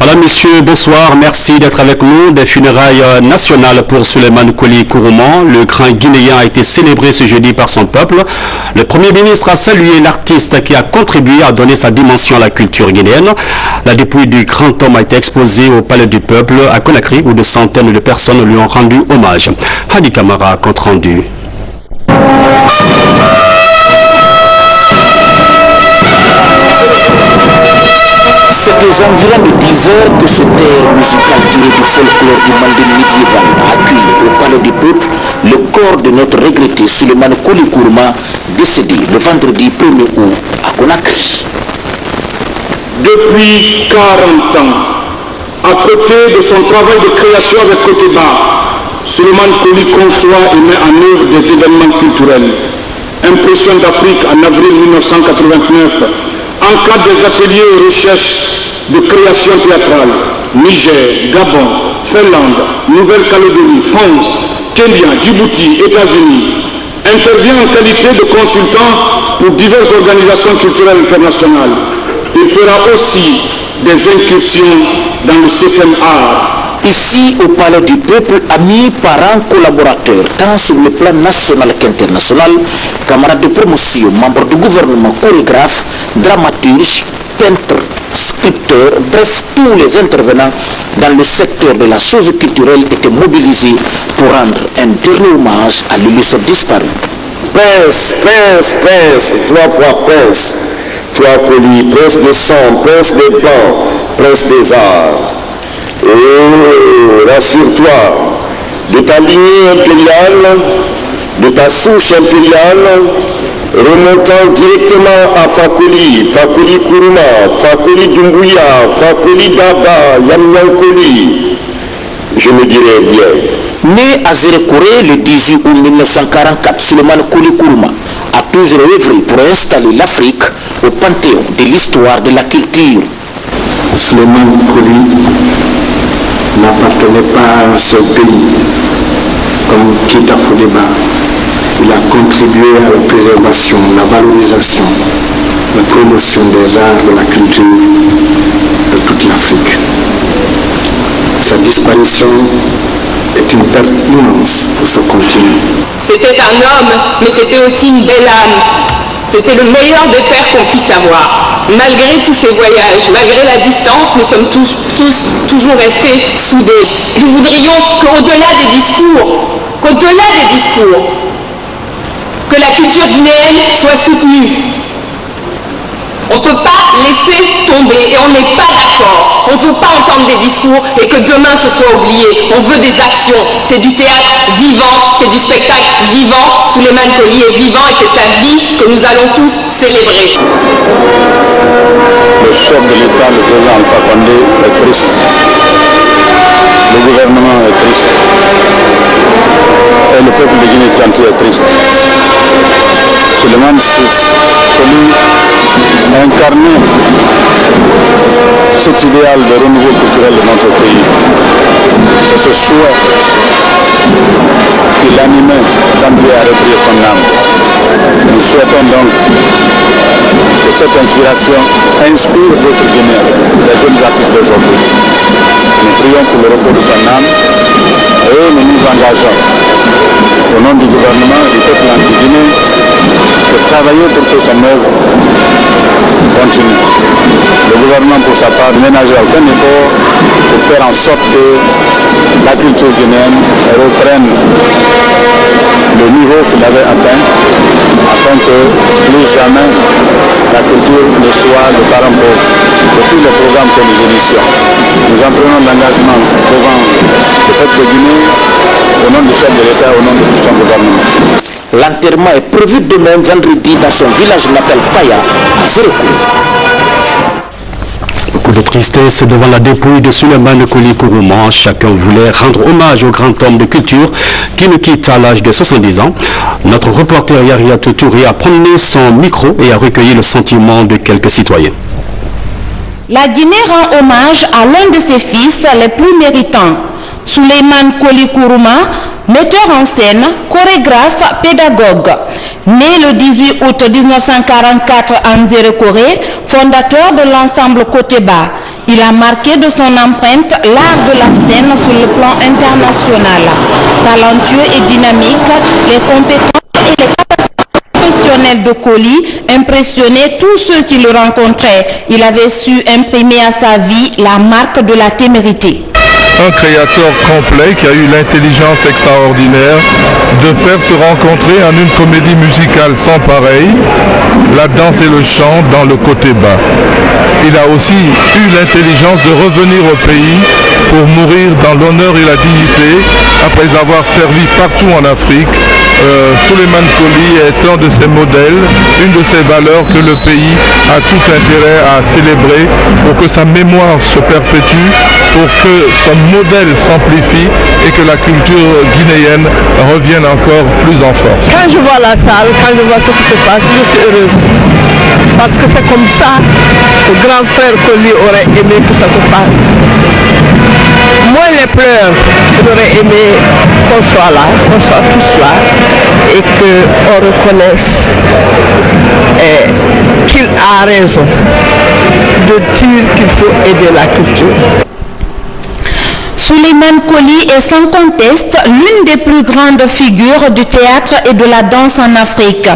Madame, Messieurs, bonsoir. Merci d'être avec nous. Des funérailles nationales pour Souleymane Koli Kourouma. Le grand Guinéen a été célébré ce jeudi par son peuple. Le Premier ministre a salué l'artiste qui a contribué à donner sa dimension à la culture guinéenne. La dépouille du grand homme a été exposée au Palais du Peuple à Conakry où de centaines de personnes lui ont rendu hommage. Hadi Kamara, compte rendu. C'est aux environs de 10 heures que ce air musical tiré du folklore du Mandé médiéval a accueilli au Palais du Peuple le corps de notre regretté Souleymane Koli Kourouma, décédé le vendredi 1er août à Conakry. Depuis 40 ans, à côté de son travail de création avec Koteba, Souleymane Koli conçoit et met en œuvre des événements culturels. Impression d'Afrique en avril 1989, encadre des ateliers et recherches de création théâtrale. Niger, Gabon, Finlande, Nouvelle-Calédonie, France, Kenya, Djibouti, États-Unis. Intervient en qualité de consultant pour diverses organisations culturelles internationales. Il fera aussi des incursions dans le 7e art. Ici, au Palais du Peuple, amis, parents, collaborateurs, tant sur le plan national qu'international, camarades de promotion, membres du gouvernement, chorégraphes, dramaturges, peintres, sculpteurs, bref, tous les intervenants dans le secteur de la chose culturelle étaient mobilisés pour rendre un dernier hommage à l'illustre disparu. Prince, prince, prince, 3 fois prince, toi Koli, prince de sang, prince des bancs, prince des arts. Oh, rassure-toi, de ta lignée impériale, de ta souche impériale, remontant directement à Fakoli, Fakoli Kourouma, Fakoli Doumbouya, Fakoli Daba, Yamyan Koli, je ne dirai rien. Né à Zérekoré le 18 août 1944, Souleymane Koli Kourouma a toujours œuvré pour installer l'Afrique au panthéon de l'histoire de la culture. Souleymane Koli n'appartenait pas à un seul pays, comme Keita Fodeba. Il a contribué à la préservation, la valorisation, la promotion des arts, de la culture de toute l'Afrique. Sa disparition est une perte immense pour ce continent. C'était un homme, mais c'était aussi une belle âme. C'était le meilleur des pères qu'on puisse avoir. Malgré tous ces voyages, malgré la distance, nous sommes tous toujours restés soudés. Nous voudrions qu'au-delà des discours, que la culture guinéenne soit soutenue. On ne peut pas laisser tomber et on n'est pas d'accord. On ne veut pas entendre des discours et que demain ce soit oublié. On veut des actions. C'est du théâtre vivant, c'est du spectacle vivant. Souleymane Koli est vivant et c'est sa vie que nous allons tous célébrer. Le chef de l'État, le président Alpha Condé, est triste. Le gouvernement est triste. Et le peuple de Guinée tout est triste. Souleymane Koli incarner cet idéal de renouveau culturel de notre pays. C'est ce souhait qui l'animait d'emblée à reprier son âme. Nous souhaitons donc que cette inspiration inspire d'autres Guinéens, les jeunes artistes d'aujourd'hui. Nous prions pour le repos de son âme et nous nous engageons au nom du gouvernement et du peuple anti-guinéen de travailler pour que son œuvre continue. Le gouvernement, pour sa part, ne ménage aucun effort pour faire en sorte que la culture guinéenne reprenne le niveau qu'il avait atteint, afin que plus jamais la culture ne soit le parent pauvre de tous les programmes que nous initions. Nous en prenons l'engagement devant le peuple de Guinée, au nom du chef de l'État, au nom de tout son gouvernement. L'enterrement est prévu demain vendredi dans son village natal Paya, à Zérekoré. Beaucoup de tristesse devant la dépouille de Souleymane Koli Kourouma. Chacun voulait rendre hommage au grand homme de culture qui nous quitte à l'âge de 70 ans. Notre reporter Yariatou Touré a promené son micro et a recueilli le sentiment de quelques citoyens. La Guinée rend hommage à l'un de ses fils les plus méritants, Souleymane Koli Kourouma, metteur en scène, chorégraphe, pédagogue. Né le 18 août 1944 en Zérekoré, fondateur de l'ensemble Koteba, Il a marqué de son empreinte l'art de la scène sur le plan international. Talentueux et dynamique, les compétences et les capacités professionnelles de Coly impressionnaient tous ceux qui le rencontraient. Il avait su imprimer à sa vie la marque de la témérité. Un créateur complet qui a eu l'intelligence extraordinaire de faire se rencontrer en une comédie musicale sans pareil, la danse et le chant dans le côté bas. Il a aussi eu l'intelligence de revenir au pays pour mourir dans l'honneur et la dignité après avoir servi partout en Afrique. Souleymane Coly est un de ses modèles, une de ses valeurs que le pays a tout intérêt à célébrer pour que sa mémoire se perpétue, pour que son modèle s'amplifie et que la culture guinéenne revienne encore plus en force. Quand je vois la salle, quand je vois ce qui se passe, je suis heureuse. Parce que c'est comme ça que grand frère Coly aurait aimé que ça se passe. Moins les pleurs, j'aurais aimé qu'on soit là, qu'on soit tous là et qu'on reconnaisse qu'il a raison de dire qu'il faut aider la culture. Souleymane Coly est sans conteste l'une des plus grandes figures du théâtre et de la danse en Afrique.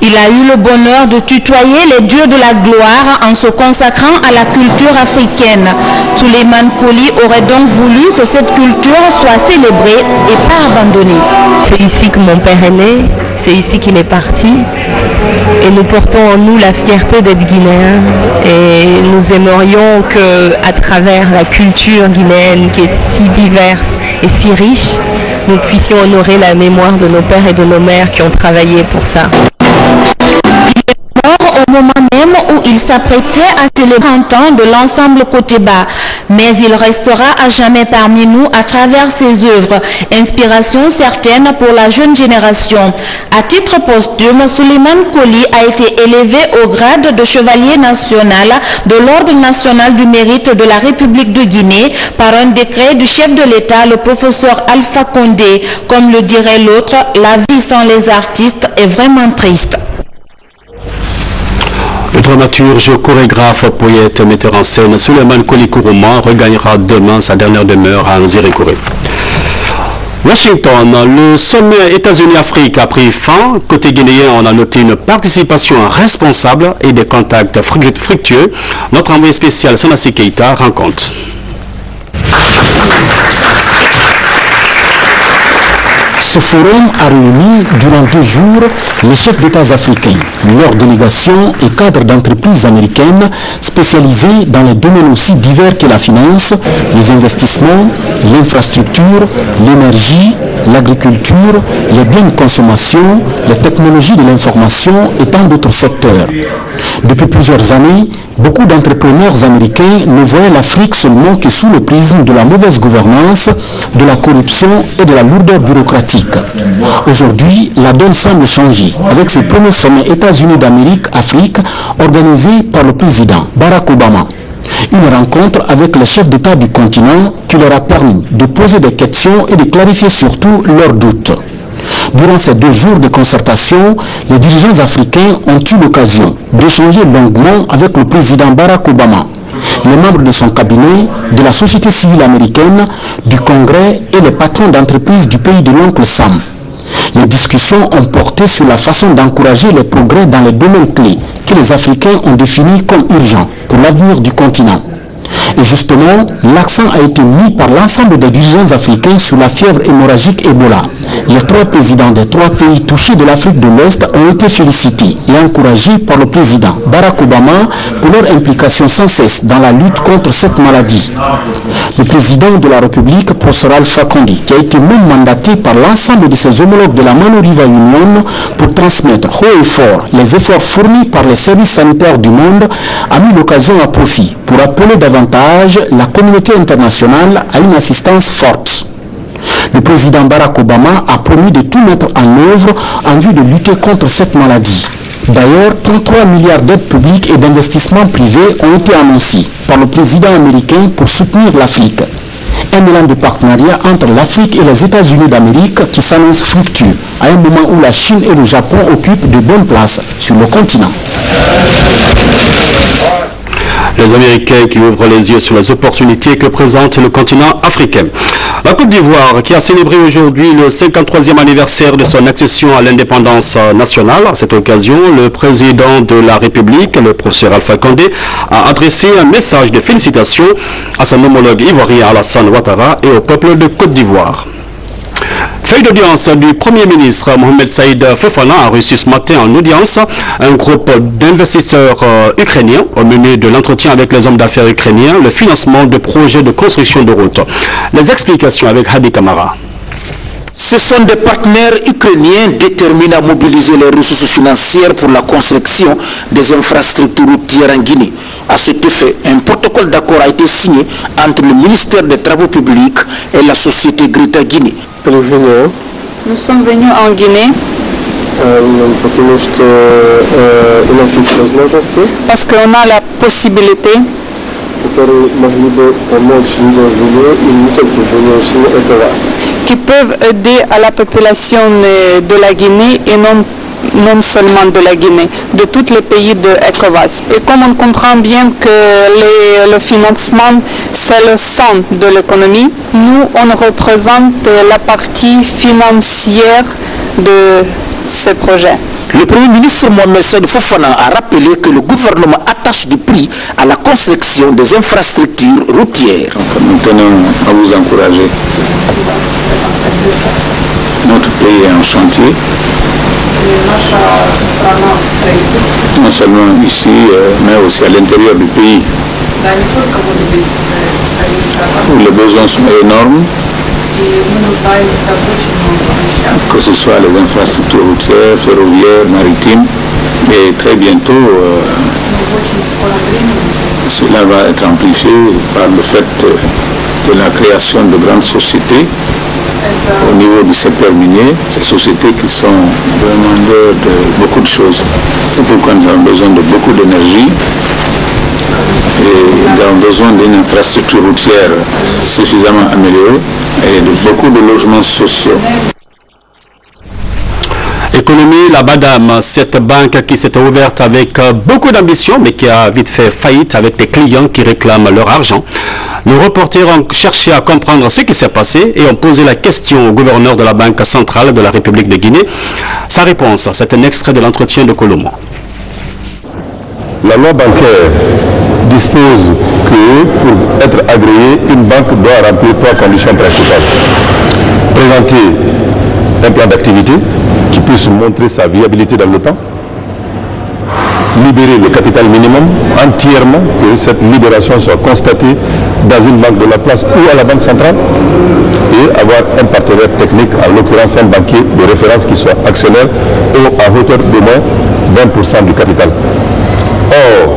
Il a eu le bonheur de tutoyer les dieux de la gloire en se consacrant à la culture africaine. Souleymane Coly aurait donc voulu que cette culture soit célébrée et pas abandonnée. C'est ici que mon père est né, c'est ici qu'il est parti. Et nous portons en nous la fierté d'être guinéens. Et nous aimerions qu'à travers la culture guinéenne qui est si diverse et si riche, nous puissions honorer la mémoire de nos pères et de nos mères qui ont travaillé pour ça. Au moment même où il s'apprêtait à célébrer 30 ans de l'ensemble Côté Bas. Mais il restera à jamais parmi nous à travers ses œuvres, inspiration certaine pour la jeune génération. À titre posthume, Souleymane Coly a été élevé au grade de chevalier national de l'Ordre national du mérite de la République de Guinée par un décret du chef de l'État, le professeur Alpha Condé. Comme le dirait l'autre, la vie sans les artistes est vraiment triste. Le dramaturge, chorégraphe, poète, metteur en scène Souleymane Coly Kourouma regagnera demain sa dernière demeure à Nzérékouré. Washington, le sommet États-Unis-Afrique a pris fin. Côté guinéen, on a noté une participation responsable et des contacts fructueux. Notre envoyé spécial Sanassi Keita rend compte. Ce forum a réuni durant 2 jours les chefs d'État africains, leurs délégations et cadres d'entreprises américaines spécialisées dans les domaines aussi divers que la finance, les investissements, l'infrastructure, l'énergie, l'agriculture, les biens de consommation, les technologies de l'information et tant d'autres secteurs. Depuis plusieurs années, beaucoup d'entrepreneurs américains ne voyaient l'Afrique seulement que sous le prisme de la mauvaise gouvernance, de la corruption et de la lourdeur bureaucratique. Aujourd'hui, la donne semble changer avec ce premier sommet États-Unis d'Amérique-Afrique organisé par le président Barack Obama. Une rencontre avec les chefs d'État du continent qui leur a permis de poser des questions et de clarifier surtout leurs doutes. Durant ces 2 jours de concertation, les dirigeants africains ont eu l'occasion d'échanger longuement avec le président Barack Obama, les membres de son cabinet, de la société civile américaine, du Congrès et les patrons d'entreprises du pays de l'oncle Sam. Les discussions ont porté sur la façon d'encourager les progrès dans les domaines clés que les Africains ont définis comme urgents pour l'avenir du continent. Et justement, l'accent a été mis par l'ensemble des dirigeants africains sur la fièvre hémorragique Ebola. Les 3 présidents des 3 pays touchés de l'Afrique de l'Ouest ont été félicités et encouragés par le président Barack Obama pour leur implication sans cesse dans la lutte contre cette maladie. Le président de la République, professeur Alpha Condé, qui a été même mandaté par l'ensemble de ses homologues de la Mano River Union pour transmettre haut et fort les efforts fournis par les services sanitaires du monde, a mis l'occasion à profit pour appeler davantage la communauté internationale à une assistance forte. Le président Barack Obama a promis de tout mettre en œuvre en vue de lutter contre cette maladie. D'ailleurs, 33 milliards d'aides publiques et d'investissements privés ont été annoncés par le président américain pour soutenir l'Afrique. Un élan de partenariat entre l'Afrique et les États-Unis d'Amérique qui s'annonce fructueux à un moment où la Chine et le Japon occupent de bonnes places sur le continent. Les Américains qui ouvrent les yeux sur les opportunités que présente le continent africain. La Côte d'Ivoire qui a célébré aujourd'hui le 53e anniversaire de son accession à l'indépendance nationale. À cette occasion, le président de la République, le professeur Alpha Condé, a adressé un message de félicitations à son homologue ivoirien Alassane Ouattara et au peuple de Côte d'Ivoire. Feuille d'audience du Premier ministre Mohamed Saïd Fofana a reçu ce matin en audience un groupe d'investisseurs ukrainiens au menu de l'entretien avec les hommes d'affaires ukrainiens, le financement de projets de construction de routes. Les explications avec Hadi Kamara. Ce sont des partenaires ukrainiens déterminés à mobiliser les ressources financières pour la construction des infrastructures routières en Guinée. À cet effet, un protocole d'accord a été signé entre le ministère des Travaux publics et la société Greta Guinée. Nous sommes venus en Guinée parce qu'on a la possibilité qui peuvent aider à la population de la Guinée et non seulement de la Guinée, de tous les pays de ECOWAS. Et comme on comprend bien que le financement, c'est le sang de l'économie, nous, on représente la partie financière de ce projet. Le Premier ministre Mohamed Saïd Fofana a rappelé que le gouvernement attache du prix à la construction des infrastructures routières. Nous tenons à vous encourager. Notre pays est en chantier. Non seulement ici, mais aussi à l'intérieur du pays, où les besoins sont énormes, que ce soit les infrastructures routières, ferroviaires, maritimes, et très bientôt, cela va être amplifié par le fait de la création de grandes sociétés au niveau du secteur minier, ces sociétés qui sont demandeurs de beaucoup de choses. C'est pourquoi nous avons besoin de beaucoup d'énergie et nous avons besoin d'une infrastructure routière suffisamment améliorée et de beaucoup de logements sociaux. Économie, la BADAM, cette banque qui s'était ouverte avec beaucoup d'ambition mais qui a vite fait faillite avec des clients qui réclament leur argent. Nos reporters ont cherché à comprendre ce qui s'est passé et ont posé la question au gouverneur de la Banque centrale de la République de Guinée. Sa réponse, c'est un extrait de l'entretien de Colombo. La loi bancaire dispose que pour être agréée, une banque doit remplir 3 conditions principales. Présenter un plan d'activité qui puisse montrer sa viabilité dans le temps, libérer le capital minimum entièrement, que cette libération soit constatée dans une banque de la place ou à la banque centrale, et avoir un partenaire technique, en l'occurrence un banquier de référence qui soit actionnaire à hauteur d'au moins 20% du capital. Or,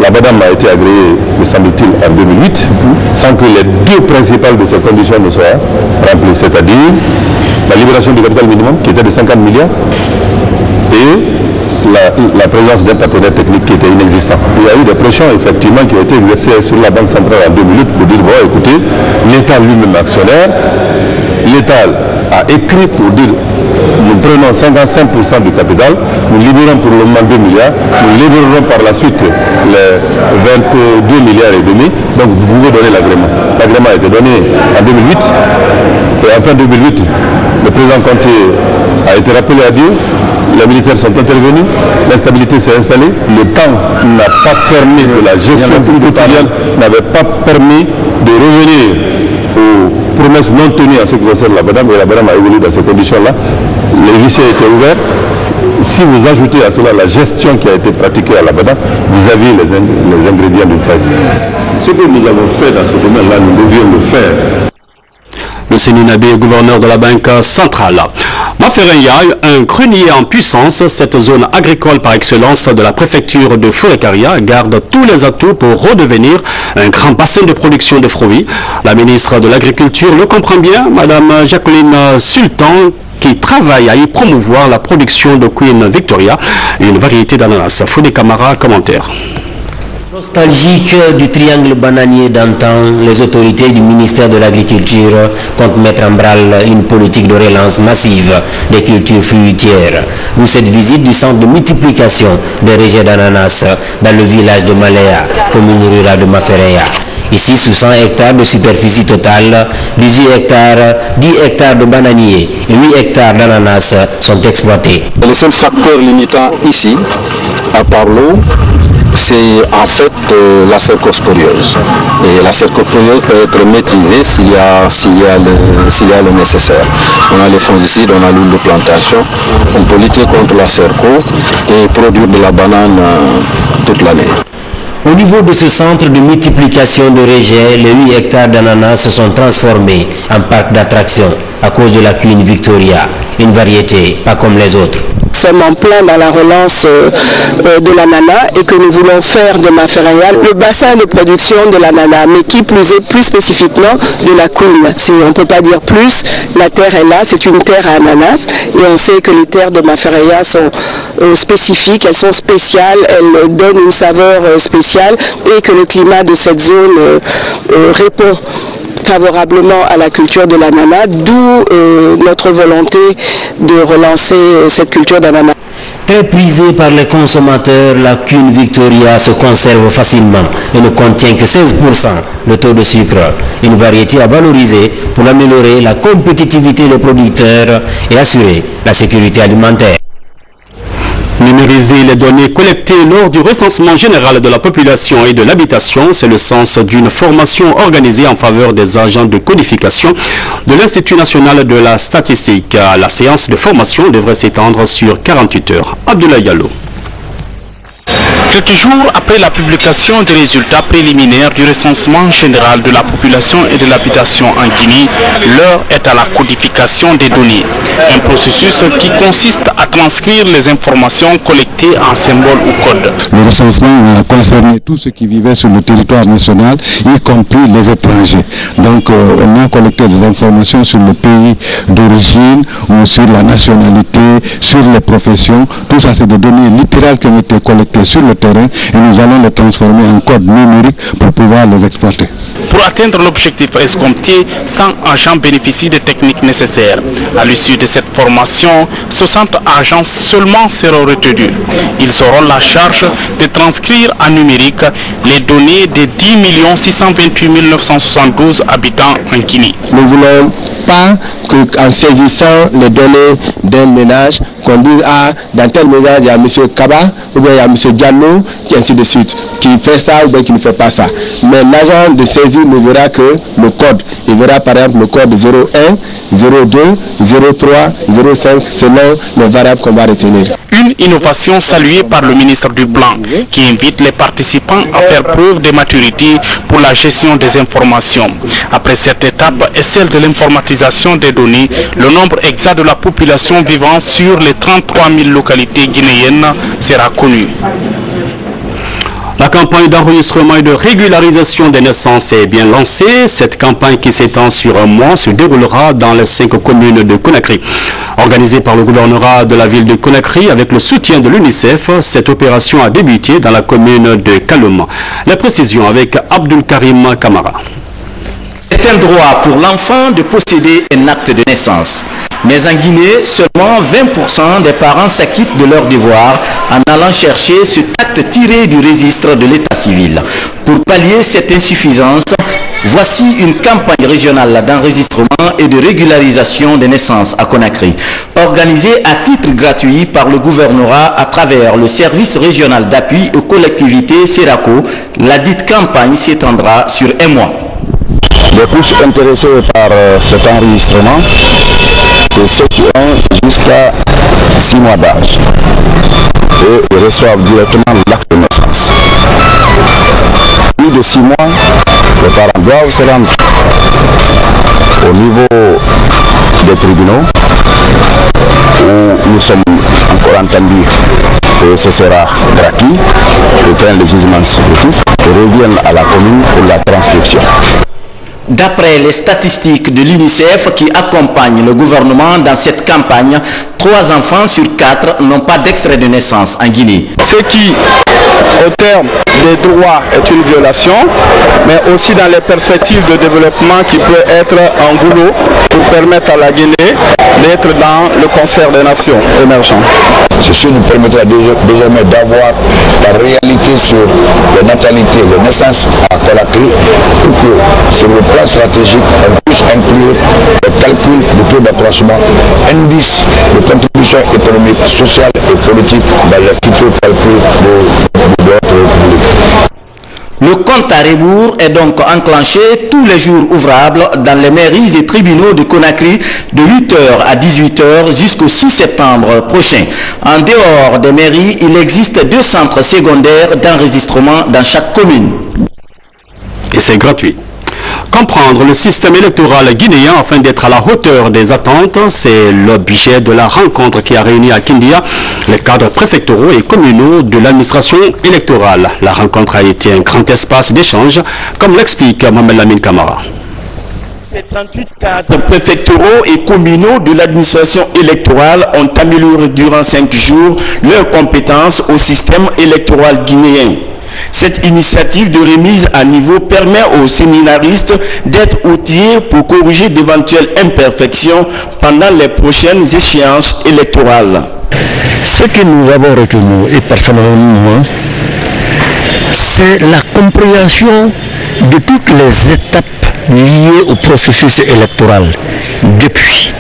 la BADAM a été agréée, me semble-t-il, en 2008, sans que les 2 principales de ces conditions ne soient remplies, c'est-à-dire la libération du capital minimum, qui était de 50 milliards, et la présence d'un partenaire technique qui était inexistant. Il y a eu des pressions, effectivement, qui ont été exercées sur la Banque centrale en 2008 pour dire, bon, écoutez, l'État lui-même actionnaire, l'État a écrit pour dire, nous prenons 55% du capital, nous libérons pour le moment 2 milliards, nous libérerons par la suite les 22 milliards et demi, donc vous pouvez donner l'agrément. L'agrément a été donné en 2008, et en fin 2008, le président Conté a été rappelé à Dieu, les militaires sont intervenus, l'instabilité s'est installée, le temps n'a pas permis de la gestion quotidienne, n'avait pas permis de revenir aux promesses non tenues en ce qui concerne la BADAM, et la BADAM a évolué dans ces conditions-là. Les guichets étaient ouverts. Si vous ajoutez à cela la gestion qui a été pratiquée à la BADAM, vous avez les ingrédients d'une faillite. Ce que nous avons fait dans ce domaine-là, nous devions le faire. Le Séninabe, gouverneur de la Banque centrale. Maferenya, un grenier en puissance, cette zone agricole par excellence de la préfecture de Fourekaria garde tous les atouts pour redevenir un grand bassin de production de fruits. La ministre de l'Agriculture le comprend bien, Madame Jacqueline Sultan, qui travaille à y promouvoir la production de Queen Victoria, une variété d'ananas. Fodé Camara, commentaire. Nostalgique du triangle bananier d'antan, les autorités du ministère de l'Agriculture comptent mettre en branle une politique de relance massive des cultures fruitières. D'où cette visite du centre de multiplication des rejets d'ananas dans le village de Maléa, commune rurale de Mafereya. Ici, sous 100 hectares de superficie totale, 10 hectares de bananiers et 8 hectares d'ananas sont exploités. Le seul facteur limitant ici, à part l'eau, c'est en fait la cercosporiose. Et la cercosporiose peut être maîtrisée s'il y a le nécessaire. On a les fongicides, on a l'huile de plantation, on peut lutter contre la cerco et produire de la banane toute l'année. Au niveau de ce centre de multiplication de rejets, les 8 hectares d'ananas se sont transformés en parc d'attraction à cause de la Queen Victoria, une variété pas comme les autres. Nous sommes en plein dans la relance de l'ananas et que nous voulons faire de Mafereya le bassin de production de l'ananas, mais qui plus est plus spécifiquement de la Queen. Si on ne peut pas dire plus, la terre est là, c'est une terre à ananas et on sait que les terres de Mafereya sont spécifiques, elles sont spéciales, elles donnent une saveur spéciale et que le climat de cette zone répond favorablement à la culture de l'ananas, d'où notre volonté de relancer cette culture d'ananas. Très prisée par les consommateurs, la Queen Victoria se conserve facilement et ne contient que 16% de taux de sucre. Une variété à valoriser pour améliorer la compétitivité des producteurs et assurer la sécurité alimentaire. Numériser les données collectées lors du recensement général de la population et de l'habitation, c'est le sens d'une formation organisée en faveur des agents de codification de l'Institut national de la statistique. La séance de formation devrait s'étendre sur 48 heures. Abdoulaye Diallo. Quelques jours après la publication des résultats préliminaires du recensement général de la population et de l'habitation en Guinée, l'heure est à la codification des données. Un processus qui consiste à transcrire les informations collectées en symboles ou codes. Le recensement a concerné tous ceux qui vivaient sur le territoire national, y compris les étrangers. Donc on a collecté des informations sur le pays d'origine ou sur la nationalité, sur les professions. Tout ça, c'est des données littérales qui ont été collectées sur le terrain et nous allons les transformer en code numérique pour pouvoir les exploiter. Pour atteindre l'objectif escompté, 100 agents bénéficient des techniques nécessaires. À l'issue de cette formation, 60 agents seulement seront retenus. Ils auront la charge de transcrire en numérique les données des 10 628 972 habitants en Guinée. Nous ne voulons pas qu'en saisissant les données d'un ménage, qu'on dise dans tel ménage il y a M. Kaba ou bien il y a M. Diallo, qui ainsi de suite, qui fait ça ou bien qui ne fait pas ça. Mais l'agent de saisie ne verra que le code. Il verra par exemple le code 01, 02, 03, 05 selon les variables qu'on va retenir. Une innovation saluée par le ministre du Plan qui invite les participants à faire preuve de maturité pour la gestion des informations. Après cette étape et celle de l'informatisation des données, le nombre exact de la population vivant sur les 33 000 localités guinéennes sera connu. La campagne d'enregistrement et de régularisation des naissances est bien lancée. Cette campagne qui s'étend sur un mois se déroulera dans les 5 communes de Conakry. Organisée par le gouvernorat de la ville de Conakry avec le soutien de l'UNICEF, cette opération a débuté dans la commune de Kaloum. La précision avec Abdul Karim Kamara. C'est un droit pour l'enfant de posséder un acte de naissance. Mais en Guinée, seulement 20% des parents s'acquittent de leur devoir en allant chercher cet acte tiré du registre de l'état civil. Pour pallier cette insuffisance, voici une campagne régionale d'enregistrement et de régularisation des naissances à Conakry, organisée à titre gratuit par le gouvernorat à travers le service régional d'appui aux collectivités SERACO. La dite campagne s'étendra sur un mois. Les plus intéressés par cet enregistrement, c'est ceux qui ont jusqu'à 6 mois d'âge et ils reçoivent directement l'acte de naissance. Plus de 6 mois, les parents doivent se rendre au niveau des tribunaux où nous sommes encore entendus que ce sera gratuit, ils prennent le jugement supplétif et reviennent à la commune pour la transcription. D'après les statistiques de l'UNICEF qui accompagnent le gouvernement dans cette campagne, 3 enfants sur 4 n'ont pas d'extrait de naissance en Guinée. Ce qui, au terme des droits, est une violation, mais aussi dans les perspectives de développement qui peut être un goulot pour permettre à la Guinée d'être dans le concert des nations émergentes. Ceci nous permettra désormais d'avoir la réalité sur la natalité, les naissances à Conakry, pour que sur le plan stratégique, on puisse inclure le calcul du taux d'accroissement, indice de contribution économique, sociale et politique dans les futurs calculs de notre République. Le compte à rebours est donc enclenché tous les jours ouvrables dans les mairies et tribunaux de Conakry de 8h à 18h jusqu'au 6 septembre prochain. En dehors des mairies, il existe 2 centres secondaires d'enregistrement dans chaque commune. Et c'est gratuit. Comprendre le système électoral guinéen afin d'être à la hauteur des attentes, c'est l'objet de la rencontre qui a réuni à Kindia les cadres préfectoraux et communaux de l'administration électorale. La rencontre a été un grand espace d'échange, comme l'explique Mohamed Lamine Kamara. Ces 38 cadres préfectoraux et communaux de l'administration électorale ont amélioré durant 5 jours leurs compétences au système électoral guinéen. Cette initiative de remise à niveau permet aux séminaristes d'être outillés pour corriger d'éventuelles imperfections pendant les prochaines échéances électorales. Ce que nous avons retenu, et personnellement, c'est la compréhension de toutes les étapes liées au processus électoral, depuis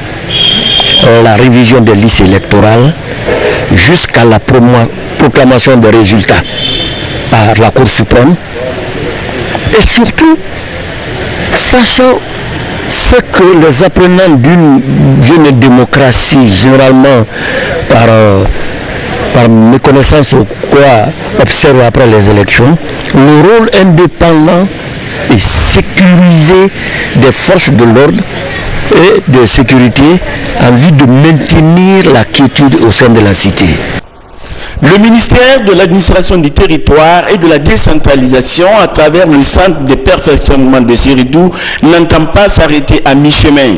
la révision des listes électorales jusqu'à la proclamation des résultats par la Cour suprême, et surtout sachant ce que les apprenants d'une jeune démocratie, généralement par méconnaissance ou quoi, observent après les élections, le rôle indépendant et sécurisé des forces de l'ordre et de sécurité en vue de maintenir la quiétude au sein de la cité. Le ministère de l'administration du territoire et de la décentralisation, à travers le centre de perfectionnement de Séridou, n'entend pas s'arrêter à mi-chemin.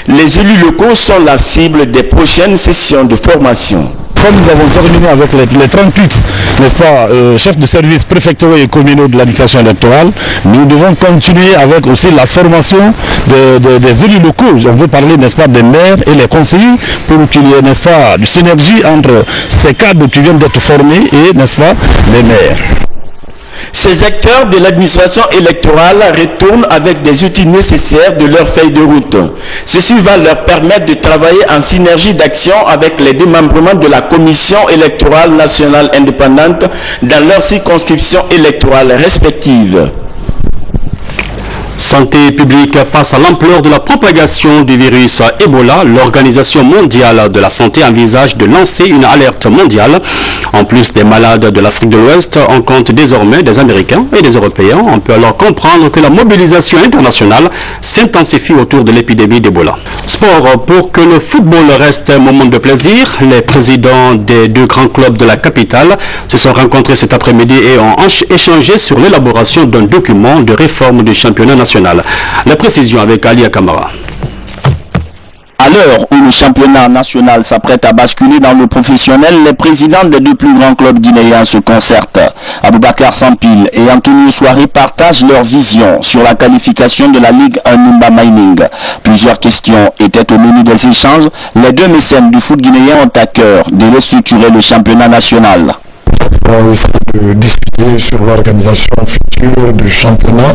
Les élus locaux sont la cible des prochaines sessions de formation. Comme nous avons terminé avec les 38, n'est-ce pas, chefs de service préfectoraux et communaux de l'administration électorale, nous devons continuer avec aussi la formation des élus locaux. On veut parler, n'est-ce pas, des maires et les conseillers pour qu'il y ait, n'est-ce pas, une synergie entre ces cadres qui viennent d'être formés et, n'est-ce pas, les maires. Ces acteurs de l'administration électorale retournent avec des outils nécessaires de leur feuille de route. Ceci va leur permettre de travailler en synergie d'action avec les démembrements de la Commission électorale nationale indépendante dans leurs circonscriptions électorales respectives. Santé publique face à l'ampleur de la propagation du virus Ebola, l'Organisation mondiale de la santé envisage de lancer une alerte mondiale. En plus des malades de l'Afrique de l'Ouest, on compte désormais des Américains et des Européens. On peut alors comprendre que la mobilisation internationale s'intensifie autour de l'épidémie d'Ebola. Sport, pour que le football reste un moment de plaisir, les présidents des 2 grands clubs de la capitale se sont rencontrés cet après-midi et ont échangé sur l'élaboration d'un document de réforme du championnat national. La précision avec Ali Kamara. À l'heure où le championnat national s'apprête à basculer dans le professionnel, les présidents des 2 plus grands clubs guinéens se concertent. Aboubakar Sampil et Antonio Souaré partagent leur vision sur la qualification de la Ligue Nimba Mining. Plusieurs questions étaient au menu des échanges. Les 2 mécènes du foot guinéen ont à cœur de restructurer le championnat national. On essaie de discuter sur l'organisation future du championnat,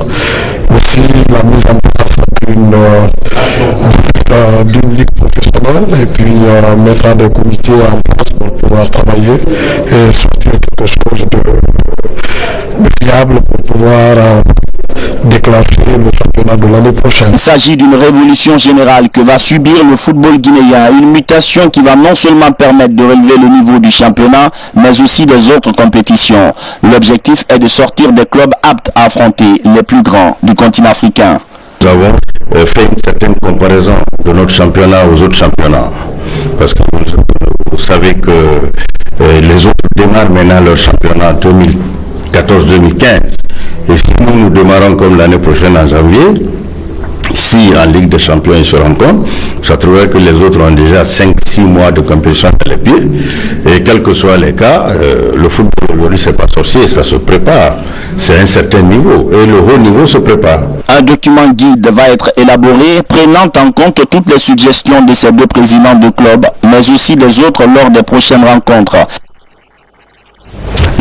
aussi la mise en place d'une ligue professionnelle et puis mettre des comités en place pour pouvoir travailler et sortir quelque chose de fiable pour pouvoir déclencher le championnat de l'année prochaine. Il s'agit d'une révolution générale que va subir le football guinéen, une mutation qui va non seulement permettre de relever le niveau du championnat, mais aussi des autres compétitions. L'objectif est de sortir des clubs aptes à affronter les plus grands du continent africain. Nous avons fait une certaine comparaison de notre championnat aux autres championnats, parce que vous savez que les autres démarrent maintenant leur championnat 2014-2015. Et si nous démarrons comme l'année prochaine en janvier, si en Ligue des Champions ils se rencontrent, ça trouverait que les autres ont déjà 5-6 mois de compétition dans les pieds. Et quels que soient les cas, le football aujourd'hui c'est pas sorcier, ça se prépare. C'est un certain niveau et le haut niveau se prépare. Un document guide va être élaboré prenant en compte toutes les suggestions de ces deux présidents de club, mais aussi des autres lors des prochaines rencontres.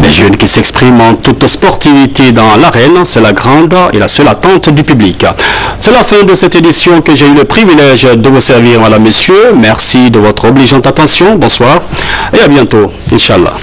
Les jeunes qui s'expriment en toute sportivité dans l'arène, c'est la grande et la seule attente du public. C'est la fin de cette édition que j'ai eu le privilège de vous servir, madame, messieurs. Merci de votre obligeante attention. Bonsoir et à bientôt, Inch'Allah.